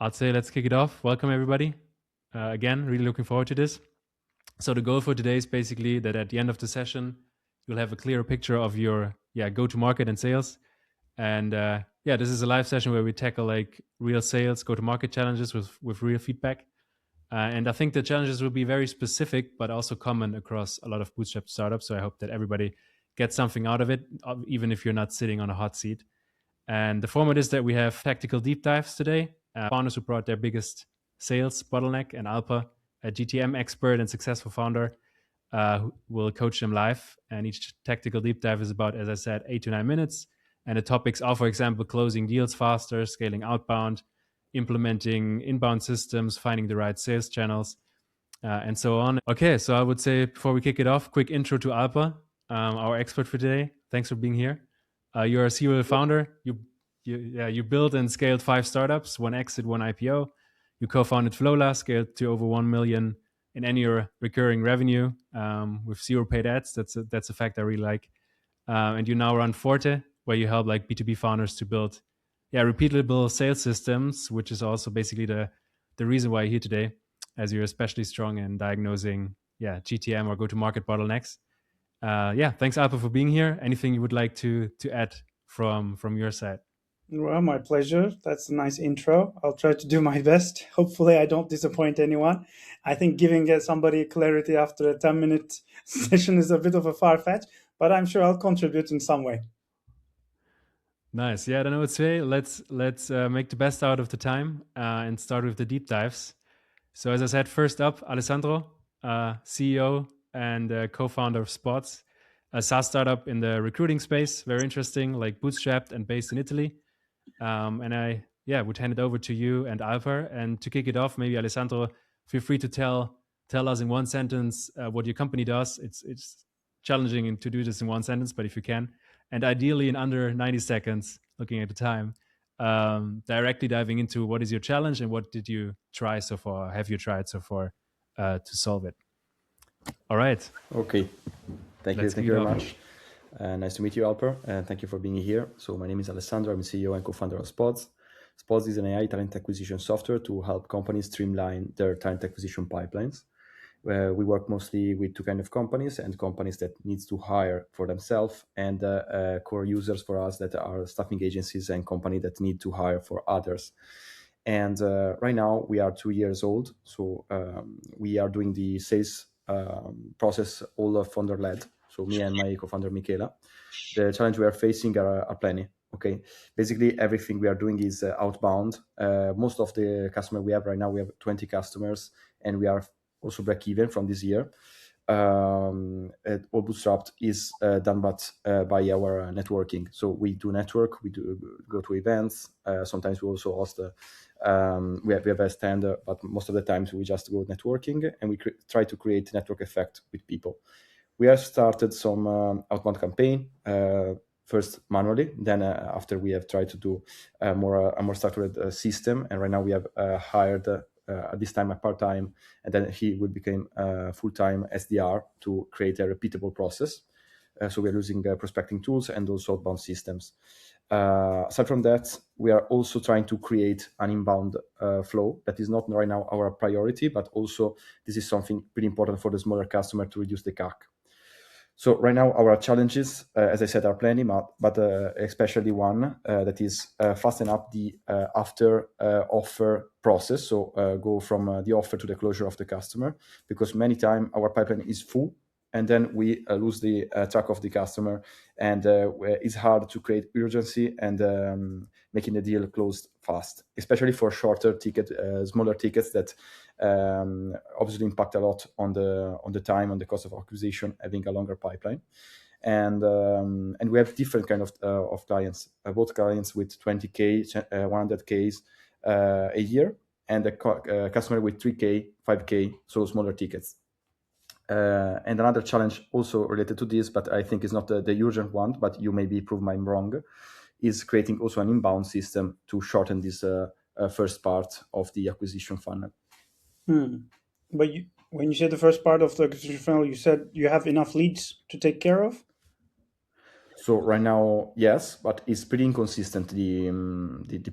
I'd say let's kick it off. Welcome, everybody. Again, really looking forward to this. So the goal for today is basically that at the end of the session, you'll have a clearer picture of your go-to-market and sales. And this is a live session where we tackle like real sales, go-to-market challenges with real feedback. And I think the challenges will be very specific, but also common across a lot of bootstrap startups. So I hope that everybody gets something out of it, even if you're not sitting on a hot seat. And the format is that we have tactical deep dives today. Founders who brought their biggest sales bottleneck, and Alper, a GTM expert and successful founder, who will coach them live. And each tactical deep dive is about, as I said, 8 to 9 minutes. And the topics are, for example, closing deals faster, scaling outbound, implementing inbound systems, finding the right sales channels, and so on. Okay, so I would say before we kick it off, quick intro to Alper, our expert for today. Thanks for being here. You're a serial founder. You built and scaled 5 startups, 1 exit, 1 IPO. You co-founded Flowla, scaled to over 1 million in annual recurring revenue with 0 paid ads. That's a fact I really like. And you now run Forte, where you help like B2B founders to build repeatable sales systems, which is also basically the reason why you're here today, as you're especially strong in diagnosing GTM or go-to-market bottlenecks. Thanks, Alper, for being here. Anything you would like to add from your side? Well, my pleasure. That's a nice intro. I'll try to do my best. Hopefully I don't disappoint anyone. I think giving somebody clarity after a 10-minute session is a bit of a far-fetched, but I'm sure I'll contribute in some way. Nice. Yeah, I don't know what to say. Let's make the best out of the time and start with the deep dives. So as I said, first up, Alessandro, CEO and co-founder of Spods, a SaaS startup in the recruiting space. Very interesting, like bootstrapped and based in Italy. And I would hand it over to you and Alper. And to kick it off, maybe Alessandro, feel free to tell us in one sentence what your company does. It's challenging to do this in one sentence, but if you can, and ideally in under 90 seconds, looking at the time, directly diving into what is your challenge and what did you try so far, have you tried so far to solve it? All right. Okay. Thank you very much. Nice to meet you, Alper, and thank you for being here. So my name is Alessandro. I'm CEO and co-founder of Spods. Spods is an AI talent acquisition software to help companies streamline their talent acquisition pipelines. We work mostly with 2 kinds of companies, and companies that needs to hire for themselves, and core users for us that are staffing agencies and companies that need to hire for others. And right now we are 2 years old, so we are doing the sales process all founder-led. So me and my co-founder Michela. The challenge we are facing are plenty. Okay, basically everything we are doing is outbound. Most of the customer we have right now, we have 20 customers, and we are also break even from this year. All Bootstrapped is done but by our networking. So we do network, we do go to events. Sometimes we also host we have a stand, but most of the times we just go networking, and we try to create network effect with people. We have started some outbound campaign, first manually, then after we have tried to do a more structured system, and right now we have hired at this time a part-time, and then he will become full-time SDR to create a repeatable process. So we are using prospecting tools and also outbound systems. Aside from that, we are also trying to create an inbound flow that is not right now our priority, but also this is something pretty important for the smaller customer to reduce the CAC. So right now our challenges, as I said, are plenty, but especially one that is fasten up the after offer process. So go from the offer to the closure of the customer, because many times our pipeline is full, and then we lose the track of the customer, and it's hard to create urgency and making the deal closed fast, especially for shorter ticket, smaller tickets that obviously impact a lot on the time, on the cost of acquisition, having a longer pipeline. And we have different kind of clients, both clients with 20K, 100Ks a year, and a customer with 3K, 5K, so smaller tickets. And another challenge also related to this, but I think is not the urgent one, but you maybe prove I'm wrong, is creating also an inbound system to shorten this first part of the acquisition funnel. But when you said the first part of the acquisition funnel, you said you have enough leads to take care of? So right now, yes, but it's pretty inconsistent, the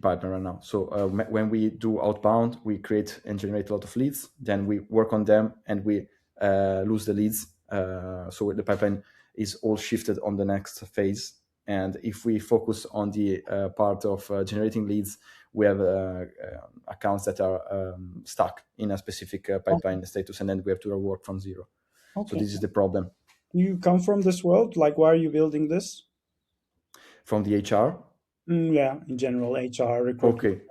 pipeline right now. So when we do outbound, we create and generate a lot of leads, then we work on them and we lose the leads. So the pipeline is all shifted on the next phase. And if we focus on the part of generating leads, we have accounts that are stuck in a specific pipeline status, and then we have to rework from zero. Okay. So this is the problem. You come from this world? Like, why are you building this? From the HR? Yeah, in general, HR, recruitment. Okay.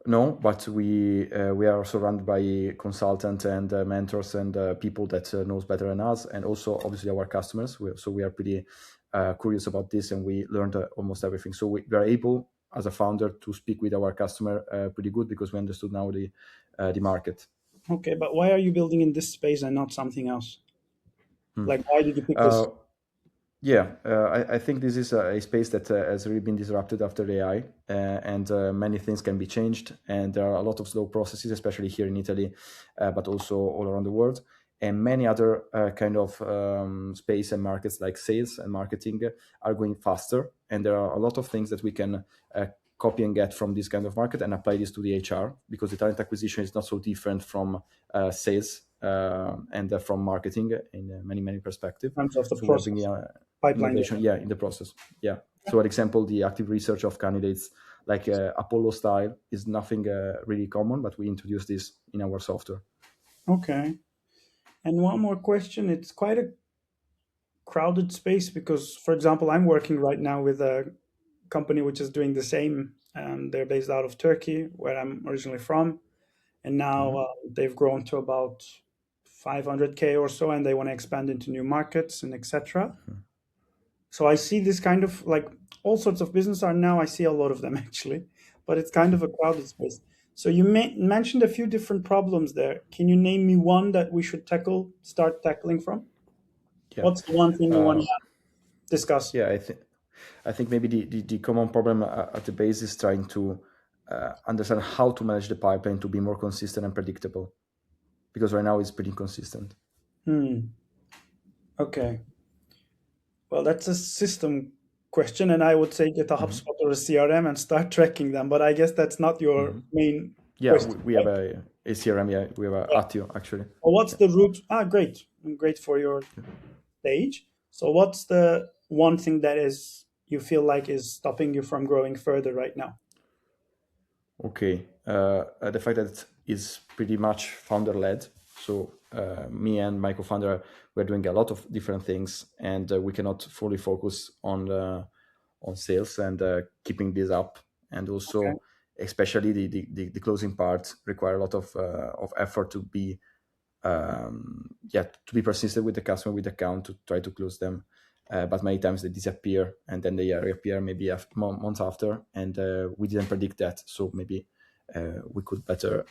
No, but we are surrounded by consultants and mentors and people that knows better than us, and also obviously our customers. So we are pretty curious about this, and we learned almost everything. So we are able, as a founder, to speak with our customer pretty good because we understood now the market. Okay, but why are you building in this space and not something else? Like, why did you pick this? Yeah, I think this is a space that has really been disrupted after AI, and many things can be changed, and there are a lot of slow processes, especially here in Italy, but also all around the world, and many other kind of space and markets like sales and marketing are going faster, and there are a lot of things that we can copy and get from this kind of market and apply this to the HR, because the talent acquisition is not so different from sales and from marketing in many perspectives. In terms of the process, pipeline, in the process. Yeah. So, for example, the active research of candidates, like Apollo style, is nothing really common, but we introduced this in our software. Okay. And one more question. It's quite a crowded space because, for example, I'm working right now with a company which is doing the same. They're based out of Turkey, where I'm originally from. And now they've grown to about 500K or so, and they want to expand into new markets and etc. So I see this kind of, like, all sorts of business are now, I see a lot of them actually, but it's kind of a crowded space. So you mentioned a few different problems there. Can you name me one that we should start tackling from? Yeah. What's the one thing you want to discuss? Yeah, I think maybe the common problem at the base is trying to understand how to manage the pipeline to be more consistent and predictable, because right now it's pretty inconsistent. Okay. Well, that's a system question, and I would say get a HubSpot or a CRM and start tracking them, but I guess that's not your main question. We have a CRM, we have Attio, actually. Well, what's the root? Great for your stage. So what's the one thing that you feel like is stopping you from growing further right now? Okay, the fact that it's pretty much founder-led. So me and my co-founder, we're doing a lot of different things, and we cannot fully focus on sales and keeping this up. And also, especially the closing part require a lot of effort to be persistent with the customer, with the account, to try to close them. But many times they disappear, and then they reappear maybe months after, and we didn't predict that. So maybe we could better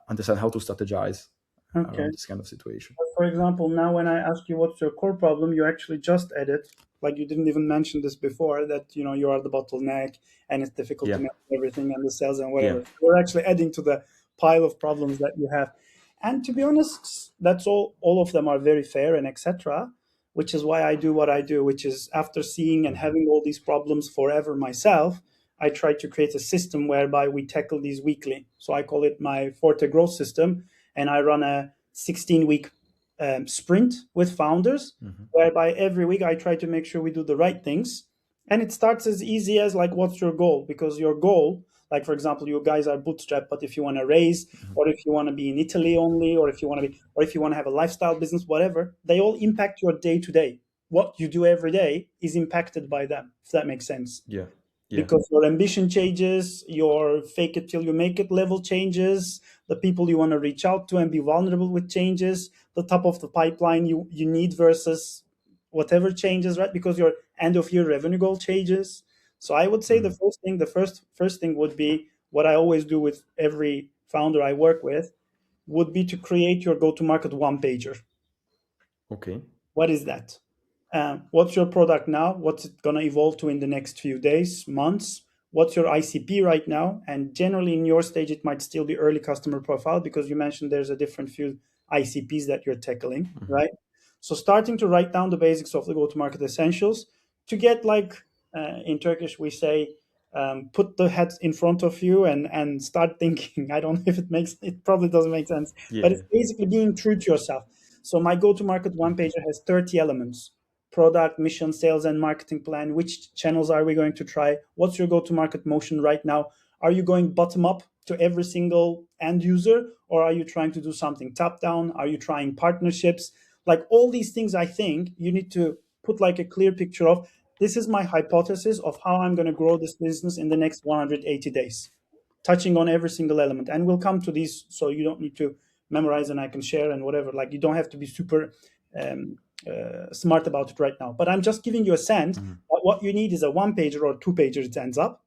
understand how to strategize around this kind of situation. For example, now when I ask you what's your core problem, you actually just added, like you didn't even mention this before, that you are the bottleneck and it's difficult to manage everything and the sales and whatever. You're actually adding to the pile of problems that you have. And to be honest, that's all of them are very fair and etc., which is why I do what I do, which is after seeing and having all these problems forever myself, I try to create a system whereby we tackle these weekly. So I call it my Forte growth system, and I run a 16-week sprint with founders, whereby every week I try to make sure we do the right things. And it starts as easy as, like, what's your goal? Because your goal, like, for example, you guys are bootstrapped, but if you want to raise, or if you want to be in Italy only, or if you want to have a lifestyle business, whatever, they all impact your day-to-day. What you do every day is impacted by them, if that makes sense. Yeah. Because your ambition changes, your fake it till you make it level changes, the people you want to reach out to and be vulnerable with changes, the top of the pipeline you need versus whatever changes, right? Because your end of year revenue goal changes. So I would say the first thing would be what I always do with every founder I work with, would be to create your go-to-market one-pager. Okay. What is that? What's your product now? What's it going to evolve to in the next few days, months? What's your ICP right now? And generally in your stage, it might still be early customer profile, because you mentioned there's a different few ICPs that you're tackling, right? So starting to write down the basics of the go-to-market essentials, to get like in Turkish we say put the head in front of you and start thinking. I don't know if it probably doesn't make sense, but it's basically being true to yourself. So my go-to-market one-pager has 30 elements: product, mission, sales, and marketing plan. Which channels are we going to try? What's your go-to-market motion right now? Are you going bottom up to every single end user, or are you trying to do something top down? Are you trying partnerships? Like all these things, I think you need to put like a clear picture of, this is my hypothesis of how I'm going to grow this business in the next 180 days, touching on every single element. And we'll come to these, so you don't need to memorize and I can share and whatever. Like you don't have to be super smart about it right now. But I'm just giving you a sense that what you need is a one-pager or two-pager, it ends up,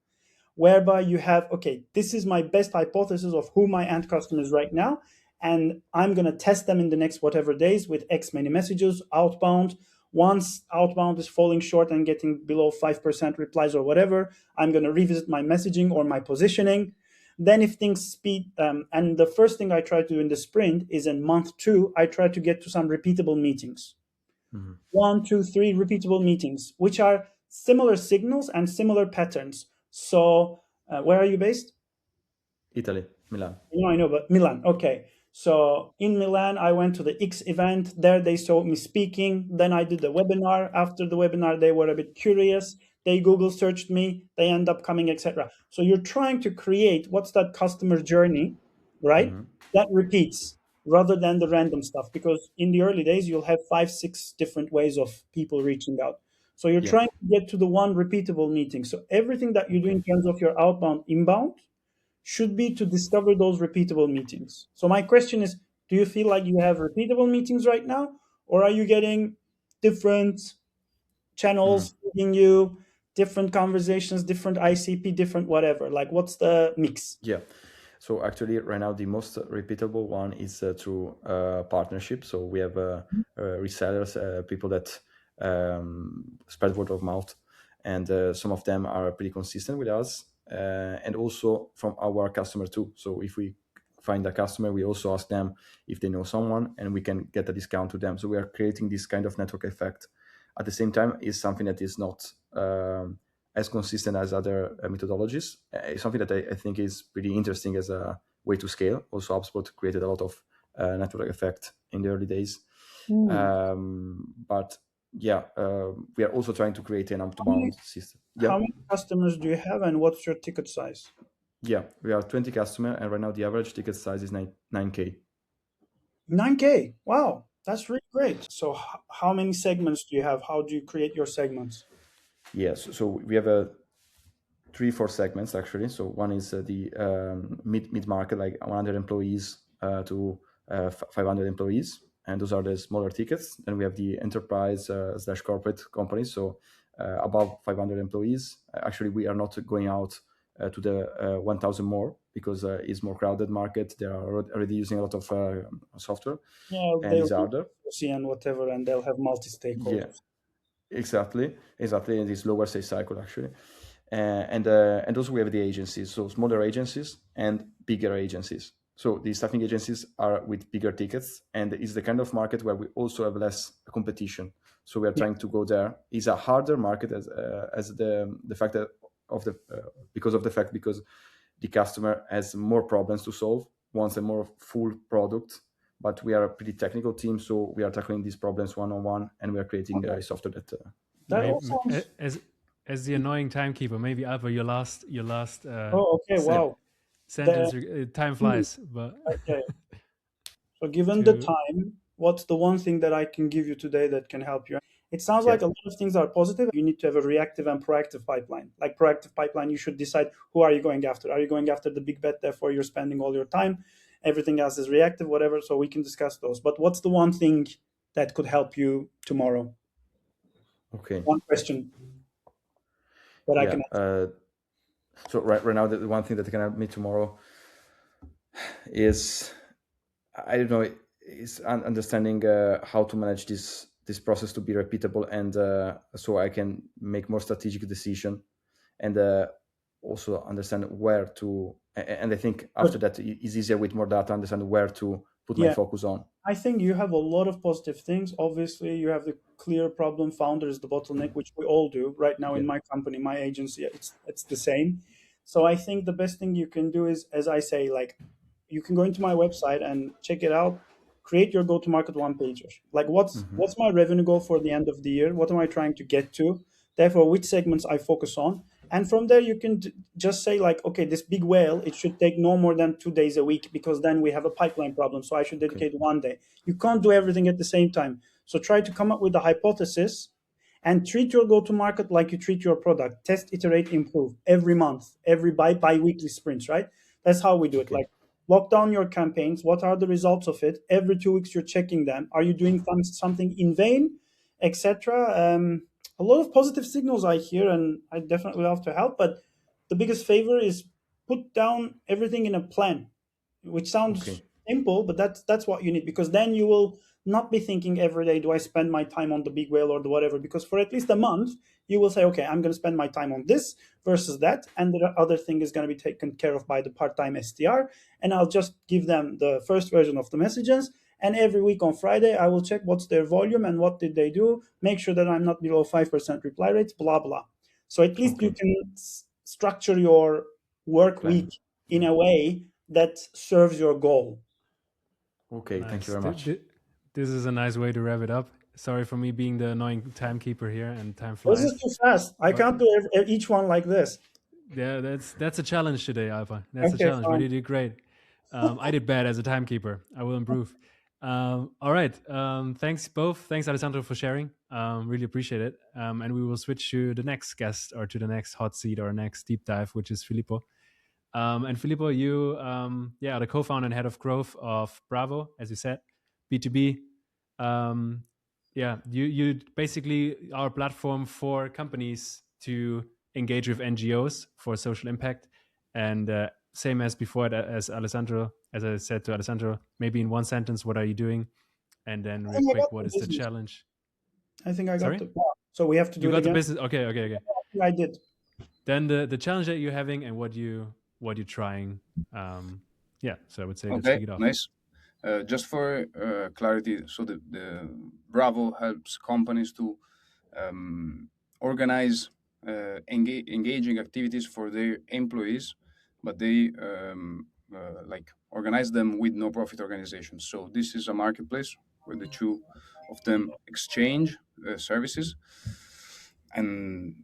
whereby you have, okay, this is my best hypothesis of who my end customer is right now, and I'm going to test them in the next whatever days with X many messages, outbound. Once outbound is falling short and getting below 5% replies or whatever, I'm going to revisit my messaging or my positioning. Then if things speed, and the first thing I try to do in the sprint is in month 2, I try to get to some repeatable meetings. 1, 2, 3 repeatable meetings, which are similar signals and similar patterns. So where are you based? Italy, Milan. I know, but Milan. Okay. So in Milan, I went to the X event. There they saw me speaking. Then I did a webinar. After the webinar, they were a bit curious. They Google searched me. They end up coming, etc. So you're trying to create what's that customer journey, right? That repeats rather than the random stuff. Because in the early days, you'll have 5, 6 different ways of people reaching out. So you're trying to get to the one repeatable meeting. So everything that you do in terms of your outbound, inbound, should be to discover those repeatable meetings. So my question is, do you feel like you have repeatable meetings right now, or are you getting different channels feeding you, different conversations, different ICP, different whatever? Like what's the mix? Yeah. So actually right now the most repeatable one is through partnership. So we have resellers, people that spread word of mouth, and some of them are pretty consistent with us, and also from our customer too. So if we find a customer, we also ask them if they know someone, and we can get a discount to them. So we are creating this kind of network effect. At the same time, is something that is not as consistent as other methodologies. It's something that I think is pretty interesting as a way to scale. Also, HubSpot created a lot of network effect in the early days. But yeah, we are also trying to create an outbound system. How many customers do you have, and what's your ticket size? Yeah, we are 20 customers, and right now the average ticket size is 9K. 9K. Wow, that's really great. So how many segments do you have? How do you create your segments? Yes, so we have 3-4 segments actually. So one is the mid market, like 100 employees to 500 employees, and those are the smaller tickets. Then we have the enterprise / corporate companies, so above 500 employees. Actually, we are not going out to the 1,000 more, because it's more crowded market. They are already using a lot of software, and it's harder. And whatever, and they'll have multi-stakeholders. Yeah, exactly, and this lower sales cycle actually. And also we have the agencies, so smaller agencies and bigger agencies. So the staffing agencies are with bigger tickets, and it's the kind of market where we also have less competition. So we are trying to go there. It's a harder market as the fact that because the customer has more problems to solve, wants a more full product. But we are a pretty technical team, so we are tackling these problems one-on-one, and we are creating a software that. As the annoying timekeeper, maybe Alper, your last. Wow. Sentence. Time flies, but okay. So, given the time, what's the one thing that I can give you today that can help you? It sounds like a lot of things are positive. You need to have a reactive and proactive pipeline. Like proactive pipeline, you should decide who are you going after. Are you going after the big bet? Therefore, you're spending all your time. Everything else is reactive, whatever. So we can discuss those. But what's the one thing that could help you tomorrow? Okay. One question that I can answer. So right now, the one thing that can help me tomorrow is, I don't know, is understanding how to manage this process to be repeatable, and so I can make more strategic decision, and also understand where to. And I think after that, it's easier with more data, understand where to put my focus on? I think you have a lot of positive things. Obviously, you have the clear problem founder is the bottleneck, which we all do right now in my company, my agency. It's the same. So I think the best thing you can do is, as I say, like you can go into my website and check it out. Create your go-to-market one-pager. Like what's my revenue goal for the end of the year? What am I trying to get to? Therefore, which segments I focus on. And from there, you can just say like, okay, this big whale, it should take no more than 2 days a week because then we have a pipeline problem. So I should dedicate 1 day. You can't do everything at the same time. So try to come up with a hypothesis and treat your go-to-market like you treat your product. Test, iterate, improve every month, every bi-weekly sprints, right? That's how we do it. Like lock down your campaigns. What are the results of it? Every 2 weeks, you're checking them. Are you doing something in vain, etc.? A lot of positive signals I hear, and I definitely love to help. But the biggest favor is put down everything in a plan, which sounds simple, but that's what you need, because then you will not be thinking every day, do I spend my time on the big whale or the whatever? Because for at least a month, you will say, okay, I'm going to spend my time on this versus that, and the other thing is going to be taken care of by the part-time SDR, and I'll just give them the first version of the messages. And every week on Friday, I will check what's their volume and what did they do, make sure that I'm not below 5% reply rates, blah, blah. So at least you can structure your work week in a way that serves your goal. Okay, nice. Thank you very much. This is a nice way to wrap it up. Sorry for me being the annoying timekeeper here, and time flies. This is too fast. I can't do each one like this. Yeah, that's a challenge today, Alper. That's a challenge. Fine. But you did great. I did bad as a timekeeper. I will improve. All right. Thanks both. Thanks, Alessandro, for sharing. Really appreciate it. And we will switch to the next guest, or to the next hot seat, or next deep dive, which is Filippo. And Filippo, you are the co-founder and head of growth of Bravo, as you said, B2B. You basically are a platform for companies to engage with NGOs for social impact. And same as before, as Alessandro, as I said to Alessandro, maybe in one sentence, what are you doing? And then real quick, what is the challenge? I think I got the so we have to do it again. You got the business. Okay. I did. Then the challenge that you're having and what you're trying. So I would say let's kick it off. Nice. Just for clarity, so the Bravo helps companies to organize engaging activities for their employees, but they organize them with no-profit organizations. So this is a marketplace where the two of them exchange services. And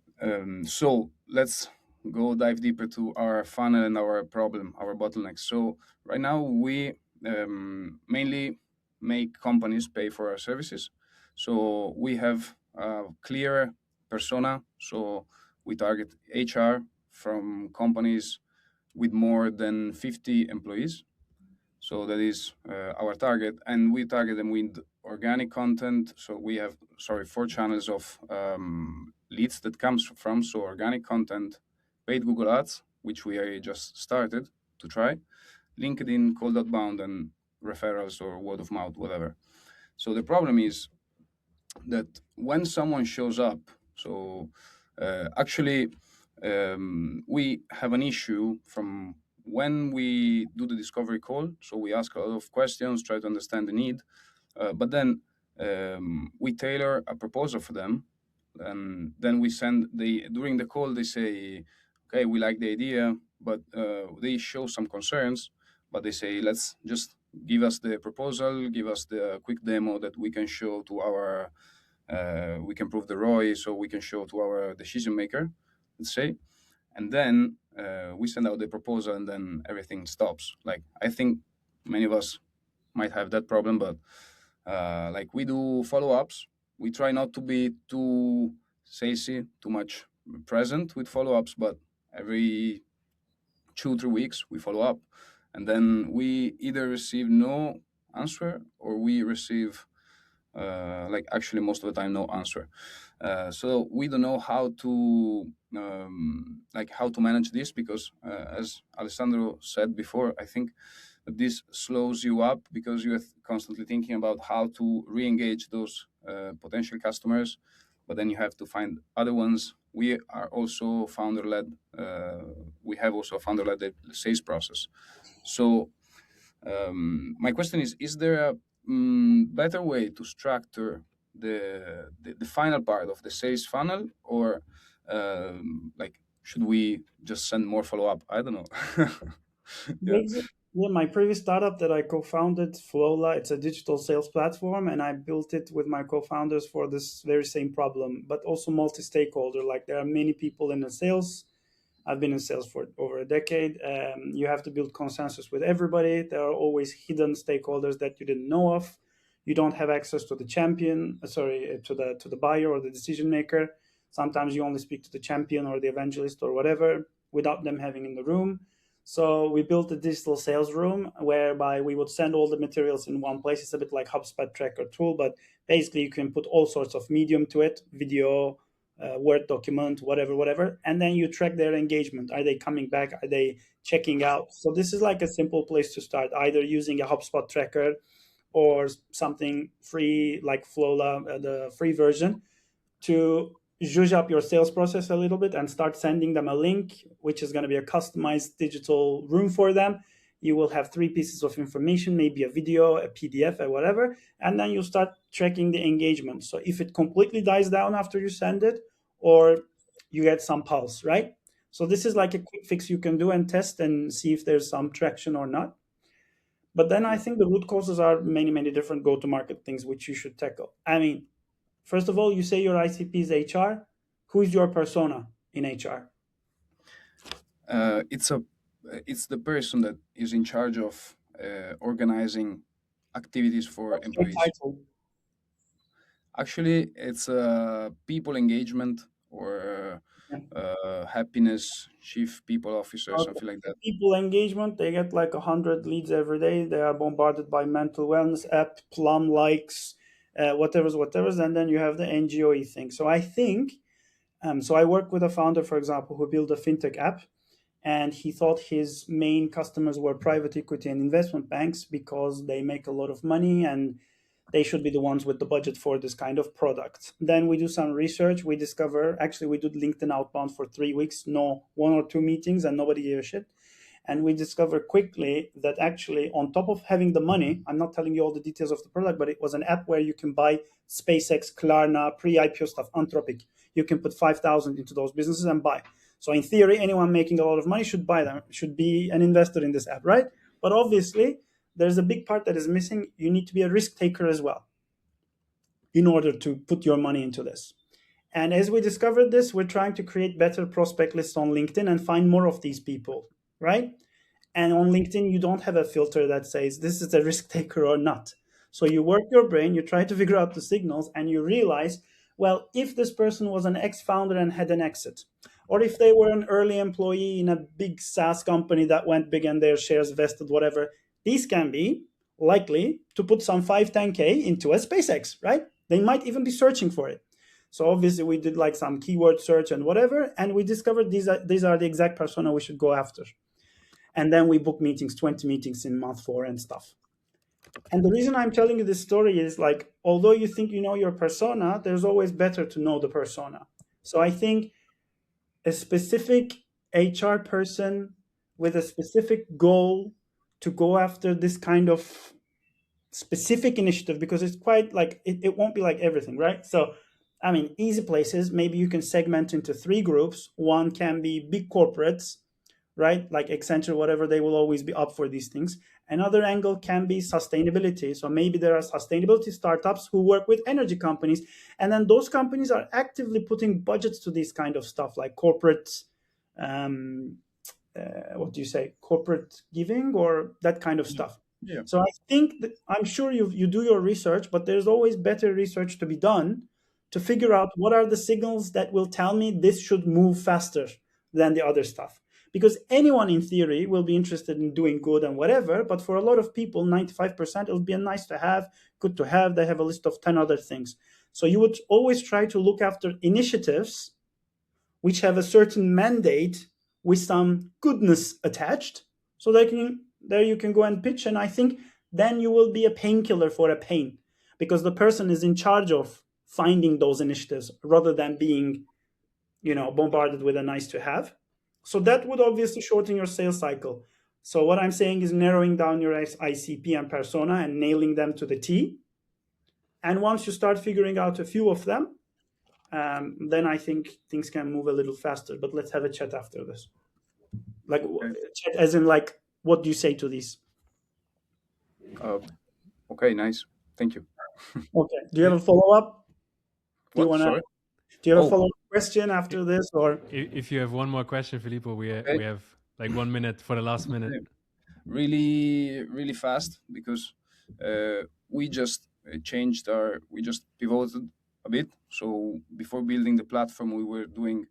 so let's go dive deeper to our funnel and our problem, our bottlenecks. So right now we mainly make companies pay for our services. So we have a clear persona. So we target HR from companies with more than 50 employees. So that is our target, and we target them with organic content. So we have 4 channels of leads that comes from. So organic content, paid Google Ads, which we just started to try, LinkedIn, cold outbound, and referrals or word of mouth, whatever. So the problem is that when someone shows up, we have an issue from when we do the discovery call. So we ask a lot of questions, try to understand the need, but then we tailor a proposal for them. And then we send during the call, they say, okay, we like the idea, but they show some concerns, but they say, let's just give us the proposal, give us the quick demo that we can show to our, we can prove the ROI, so we can show to our decision maker, let's say. And then we send out the proposal, and then everything stops. Like, I think many of us might have that problem, but we do follow-ups. We try not to be too salesy, too much present with follow-ups, but every 2-3 weeks we follow up. And then we either receive no answer, or we receive, actually most of the time, no answer. So we don't know how to manage this, because as Alessandro said before, I think that this slows you up because you're constantly thinking about how to re-engage those potential customers, but then you have to find other ones. We are also founder-led. We have also a founder-led sales process. So My question is there a better way to structure the final part of the sales funnel, or like should we just send more follow-up? I don't know. Yeah. Yeah, my previous startup that I co-founded, Flowla, it's a digital sales platform, and I built it with my co-founders for this very same problem, but also multi-stakeholder. Like there are many people in the sales. I've been in sales for over a decade. You have to build consensus with everybody. There are always hidden stakeholders that you didn't know of. You don't have access to the champion, to the buyer or the decision maker. Sometimes you only speak to the champion or the evangelist or whatever without them having in the room. So we built a digital sales room whereby we would send all the materials in one place. It's a bit like HubSpot tracker tool, but basically you can put all sorts of medium to it, video, Word document, whatever, and then you track their engagement. Are they coming back? Are they checking out? So this is like a simple place to start, either using a HubSpot tracker or something free like Flowla, the free version, to zhuzh up your sales process a little bit and start sending them a link, which is going to be a customized digital room for them. You will have 3 pieces of information, maybe a video, a PDF, or whatever, and then you start tracking the engagement. So if it completely dies down after you send it, or you get some pulse, right? So this is like a quick fix you can do and test and see if there's some traction or not. But then I think the root causes are many different go-to-market things which you should tackle. I mean, first of all, you say your ICP is HR. Who is your persona in HR? It's the person that is in charge of organizing activities for employees. Actually, it's people engagement or happiness chief people officer, something like that. People engagement, they get like 100 leads every day. They are bombarded by mental wellness app, plum likes, whatever's, and then you have the NGO thing. So I think, so I work with a founder, for example, who built a fintech app, and he thought his main customers were private equity and investment banks because they make a lot of money and they should be the ones with the budget for this kind of product. Then we do some research. We discover, actually, we did LinkedIn outbound for 3 weeks, no 1 or 2 meetings, and nobody gave a shit. And we discover quickly that actually, on top of having the money, I'm not telling you all the details of the product, but it was an app where you can buy SpaceX, Klarna, pre-IPO stuff, Anthropic. You can put 5,000 into those businesses and buy. So in theory, anyone making a lot of money should buy them, should be an investor in this app, right? But obviously, there's a big part that is missing. You need to be a risk taker as well in order to put your money into this. And as we discovered this, we're trying to create better prospect lists on LinkedIn and find more of these people, right? And on LinkedIn, you don't have a filter that says this is a risk taker or not. So you work your brain, you try to figure out the signals, and you realize, well, if this person was an ex-founder and had an exit, or if they were an early employee in a big SaaS company that went big and their shares vested, whatever, these can be likely to put some 5-10K into a SpaceX, right? They might even be searching for it. So obviously we did like some keyword search and whatever, and we discovered these are the exact persona we should go after. And then we book meetings, 20 meetings in month 4 and stuff. And the reason I'm telling you this story is like, although you think you know your persona, there's always better to know the persona. So I think a specific HR person with a specific goal to go after this kind of specific initiative, because it's quite like, it won't be like everything, right? So, I mean, easy places, maybe you can segment into 3 groups. One can be big corporates, right? Like Accenture, whatever, they will always be up for these things. Another angle can be sustainability. So maybe there are sustainability startups who work with energy companies. And then those companies are actively putting budgets to this kind of stuff, like corporate, corporate giving or that kind of stuff. Yeah. So I think that, I'm sure you do your research, but there's always better research to be done to figure out what are the signals that will tell me this should move faster than the other stuff. Because anyone in theory will be interested in doing good and whatever, but for a lot of people, 95%, it'll be a nice to have, good to have. They have a list of 10 other things. So you would always try to look after initiatives which have a certain mandate with some goodness attached, so there you can go and pitch. And I think then you will be a painkiller for a pain, because the person is in charge of finding those initiatives rather than being, bombarded with a nice to have. So that would obviously shorten your sales cycle. So what I'm saying is narrowing down your ICP and persona and nailing them to the T. And once you start figuring out a few of them, then I think things can move a little faster. But let's have a chat after this. Like, chat as in, like, what do you say to these? Okay, nice. Thank you. Okay. Do you have a follow-up? Do you Sorry? Do you have a follow-up question after this, or if you have one more question, Filippo, we have like 1 minute for the last minute. Really, really fast, because we just we just pivoted a bit. So before building the platform, we were doing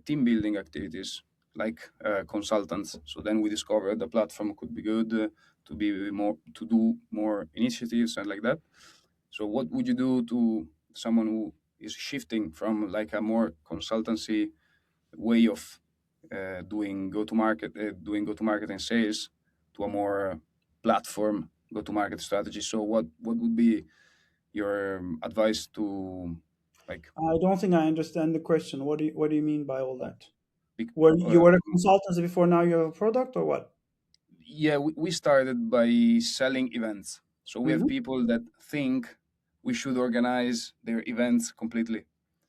team building activities like consultants. So then we discovered the platform could be good to do more initiatives and like that. So what would you do to someone who is shifting from like a more consultancy way of doing go-to-market and sales to a more platform go-to-market strategy? So what would be your advice to, like? I don't think I understand the question. What do you mean by all that? You were a consultancy before, now you have a product, or what? Yeah, we started by selling events. So we have people that think we should organize their events completely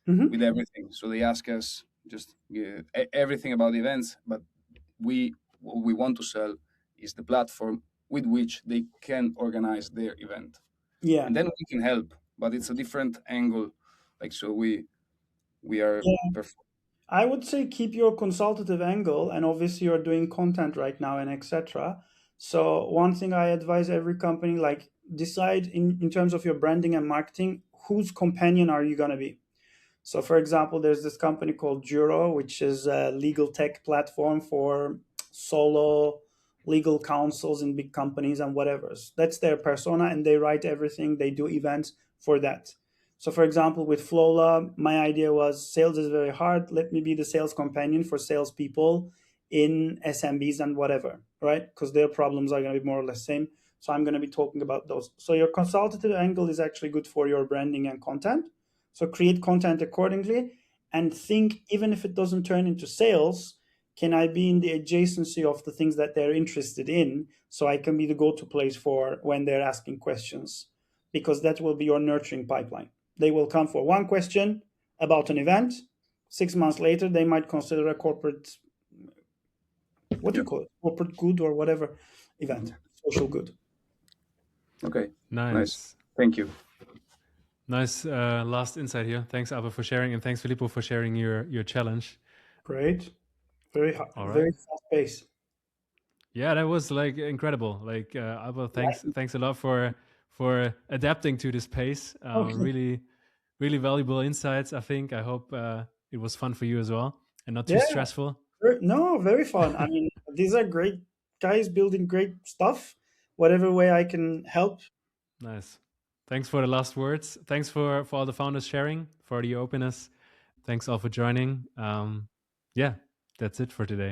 with everything. So they ask us just everything about events, but what we want to sell is the platform with which they can organize their event. Yeah. And then we can help, but it's a different angle. Like, so we are. Yeah. I would say keep your consultative angle, and obviously you're doing content right now and etc. So one thing I advise every company, like, decide in terms of your branding and marketing, whose companion are you going to be? So for example, there's this company called Juro, which is a legal tech platform for solo legal counsels in big companies and whatever. That's their persona, and they write everything. They do events for that. So for example, with Flowla, my idea was sales is very hard. Let me be the sales companion for salespeople in SMBs and whatever, right? Because their problems are going to be more or less same. So I'm going to be talking about those. So your consultative angle is actually good for your branding and content. So create content accordingly, and think, even if it doesn't turn into sales, can I be in the adjacency of the things that they're interested in, so I can be the go-to place for when they're asking questions? Because that will be your nurturing pipeline. They will come for one question about an event. 6 months later, they might consider a corporate, what do you call it? Corporate good or whatever event, social good. Okay. Nice. Thank you. Nice last insight here. Thanks, Alper, for sharing, and thanks, Filippo, for sharing your challenge. Great. Very fast pace. Yeah, that was like incredible. Like Alper, thanks a lot for adapting to this pace. Really, really valuable insights, I think. I hope it was fun for you as well and not too stressful. No, very fun. I mean, these are great guys building great stuff. Whatever way I can help. Nice. Thanks for the last words. Thanks for all the founders sharing, for the openness. Thanks all for joining. Yeah, that's it for today.